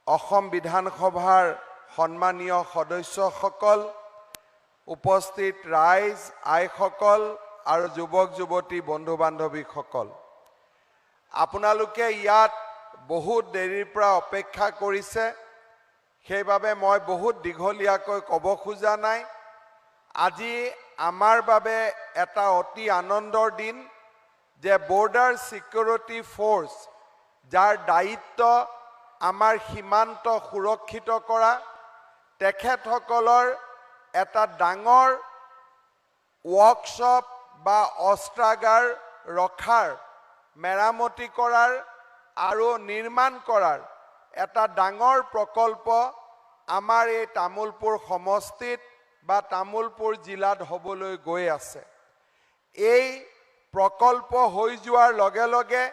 অসম বিধানসভাৰ সন্মানীয় সদস্যসকল, উপস্থিত ৰাইজ, আইসকল আৰু যুৱক যুৱতী বন্ধু বান্ধৱীসকল, আপোনালোকে ইয়াত বহুত দেৰিৰ পৰা অপেক্ষা কৰিছে, সেইবাবে মই বহুত দীঘলীয়াকৈ ক'ব খোজা নাই। আজি আমাৰ বাবে এটা অতি আনন্দৰ দিন যে বৰ্ডাৰ সিকিউৰিটি ফোৰ্স, যাৰ দায়িত্ব আমাৰ সীমান্ত সুৰক্ষিত কৰা, তেখেতসকলৰ এটা ডাঙৰ ৱৰ্কশ্বপ বা অস্ত্ৰাগাৰ ৰখাৰ, মেৰামতি কৰাৰ আৰু নিৰ্মাণ কৰাৰ এটা ডাঙৰ প্ৰকল্প আমাৰ এই তামুলপুৰ সমষ্টিত বা তামুলপুৰ জিলাত হ'বলৈ গৈ আছে। এই প্ৰকল্প হৈ যোৱাৰ লগে লগে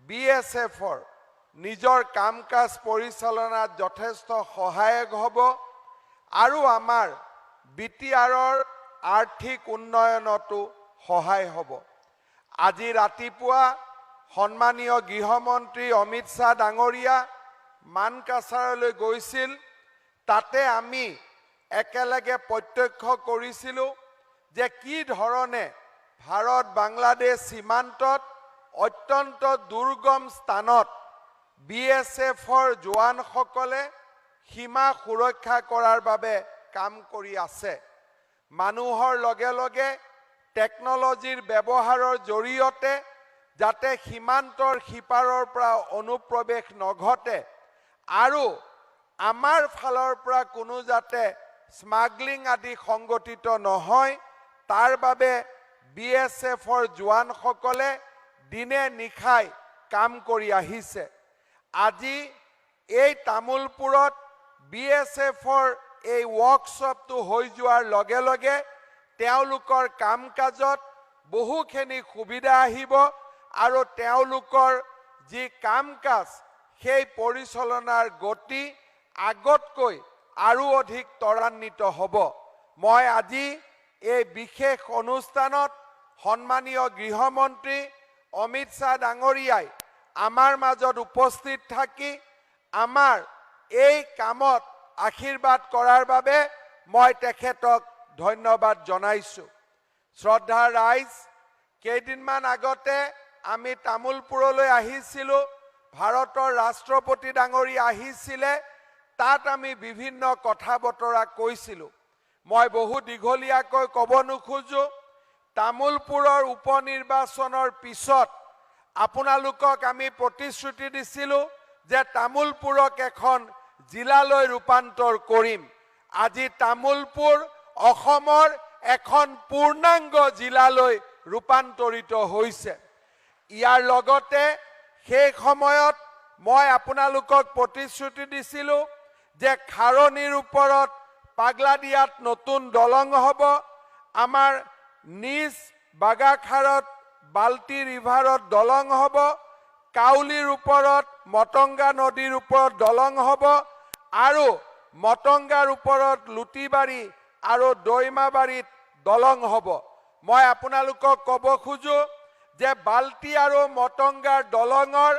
BSFৰ নিজৰ কাম কাজ পৰিচালনাত যথেষ্ট সহায়ক হ'ব আৰু আমাৰ BTRৰ আৰ্থিক উন্নয়নতো সহায় হ'ব। আজি ৰাতিপুৱা সন্মানীয় গৃহমন্ত্ৰী অমিত শ্বাহ ডাঙৰীয়া মানকাছাৰলৈ গৈছিল। তাতে আমি একেলগে প্ৰত্যক্ষ কৰিছিলোঁ যে কি ধৰণে ভাৰত বাংলাদেশ সীমান্তত অত্যন্ত দুৰ্গম স্থানত BSFৰ জোৱানসকলে সীমা সুৰক্ষা কৰাৰ বাবে কাম কৰি আছে। মানুহৰ লগে লগে টেকনলজিৰ ব্যৱহাৰৰ জৰিয়তে যাতে সীমান্তৰ সিপাৰৰ পৰা অনুপ্ৰৱেশ নঘটে আৰু আমাৰ ফালৰ পৰা কোনো যাতে স্মাগলিং আদি সংগঠিত নহয়, তাৰ বাবে BSFৰ জোৱানসকলে দিনে নিশাই কাম কৰি আহিছে। আজি এই তামুলপুৰত BSFৰ এই ৱৰ্কশ্বপটো হৈ যোৱাৰ লগে লগে তেওঁলোকৰ কাম কাজত বহুখিনি সুবিধা আহিব আৰু তেওঁলোকৰ যি কাম কাজ সেই পৰিচালনাৰ গতি আগতকৈ আৰু অধিক ত্বৰান্বিত হ'ব। মই আজি এই বিশেষ অনুষ্ঠানত সন্মানীয় গৃহমন্ত্ৰী অমিত শ্বাহ ডাঙৰীয়াই আমাৰ মাজত উপস্থিত থাকি আমাৰ এই কামত আশীৰ্বাদ কৰাৰ বাবে মই তেখেতক ধন্যবাদ জনাইছোঁ। শ্ৰদ্ধাৰ ৰাইজ, কেইদিনমান আগতে আমি তামুলপুৰলৈ আহিছিলোঁ, ভাৰতৰ ৰাষ্ট্ৰপতি ডাঙৰীয়া আহিছিলে, তাত আমি বিভিন্ন কথা বতৰা কৈছিলোঁ। মই বহু দীঘলীয়াকৈ ক'ব নোখোজো। তামুলপুৰৰ উপনিৰ্বাচনৰ পিছত আপোনালোকক আমি প্ৰতিশ্ৰুতি দিছিলোঁ যে তামুলপুৰক এখন জিলালৈ ৰূপান্তৰ কৰিম। আজি তামুলপুৰ অসমৰ এখন পূৰ্ণাংগ জিলালৈ ৰূপান্তৰিত হৈছে। ইয়াৰ লগতে সেই সময়ত মই আপোনালোকক প্ৰতিশ্ৰুতি দিছিলোঁ যে খাৰণীৰ ওপৰত পাগলাদিয়াত নতুন দলং হ'ব, আমাৰ নিজ বাগাখাৰত বাল্টি ৰিভাৰত দলং হ'ব, কাউলিৰ ওপৰত মটংগা নদীৰ ওপৰত দলং হ'ব আৰু মটংগাৰ ওপৰত লুটিবাৰী আৰু দৈমাবাৰীত দলং হ'ব। মই আপোনালোকক ক'ব খোজো যে বাল্টি আৰু মটংগাৰ দলঙৰ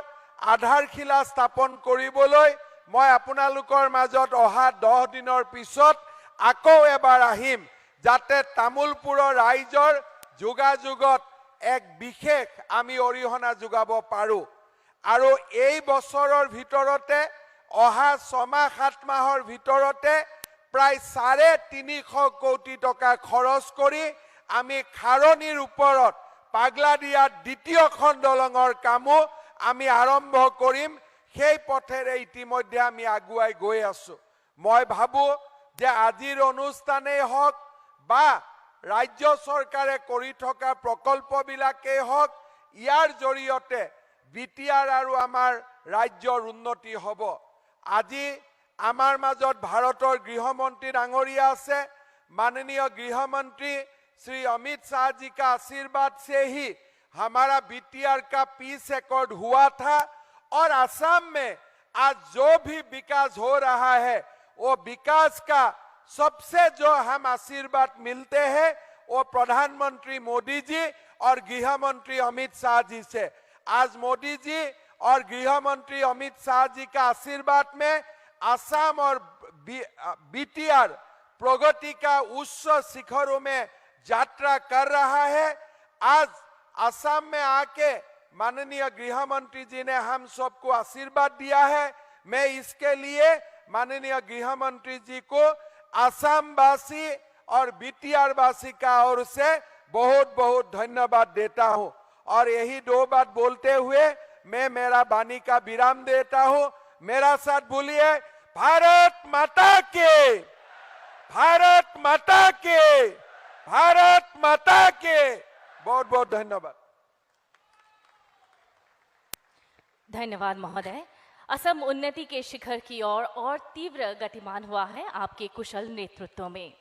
আধাৰশিলা স্থাপন কৰিবলৈ মই আপোনালোকৰ মাজত অহা 10 দিনৰ পিছত আকৌ এবাৰ আহিম, যাতে তামুলপুৰৰ ৰাইজৰ যোগাযোগত এক বিশেষ আমি অৰিহণা যোগাব পাৰোঁ। আৰু এই বছৰৰ ভিতৰতে অহা 6 মাহ 7 মাহৰ ভিতৰতে প্ৰায় 350 কোটি টকা খৰচ কৰি আমি খাৰণীৰ ওপৰত পাগলাদিয়াত দ্বিতীয়খন দলঙৰ কামো আমি আৰম্ভ কৰিম। সেই পথেৰে ইতিমধ্যে আমি আগুৱাই গৈ আছোঁ। মই ভাবোঁ যে আজিৰ অনুষ্ঠানেই হওক বা ৰাজ্য চৰকাৰে কৰি থকা প্ৰকল্পবিলাকেই হওক, ইয়াৰ জৰিয়তে BTR আৰু আমাৰ ৰাজ্যৰ উন্নতি হ'ব। আজি আমাৰ মাজত ভাৰতৰ গৃহমন্ত্ৰী ডাঙৰীয়া আছে। माननीय गृह मंत्री श्री अमित शाह जी का आशीर्वाद से ही हमारा BTR का पीस एकॉर्ड हुआ था और असम में आज जो भी विकास हो रहा है वो विकास का सबसे जो हम आशीर्वाद मिलते हैं वो प्रधानमंत्री मोदी जी और गृह मंत्री अमित शाह जी से। आज मोदी जी और गृह मंत्री अमित शाह जी का आशीर्वाद में असम और बीटीआर प्रगति का उच्च शिखरों में यात्रा कर रहा है। आज असम में आके माननीय गृह मंत्री जी ने हम सबको आशीर्वाद दिया है। मैं इसके लिए माननीय गृह मंत्री जी को असम वासी और बीटीआर वासी का ओर से बहुत बहुत धन्यवाद देता हूं। और यही दो बात बोलते हुए मैं मेरा वाणी का विराम देता हूं। मेरा साथ बोलिए, भारत माता के, भारत माता के, भारत माता के। बहुत बहुत धन्यवाद। धन्यवाद महोदय। असम उन्नति के शिखर की ओर और तीव्र गतिमान हुआ है आपके कुशल नेतृत्व में।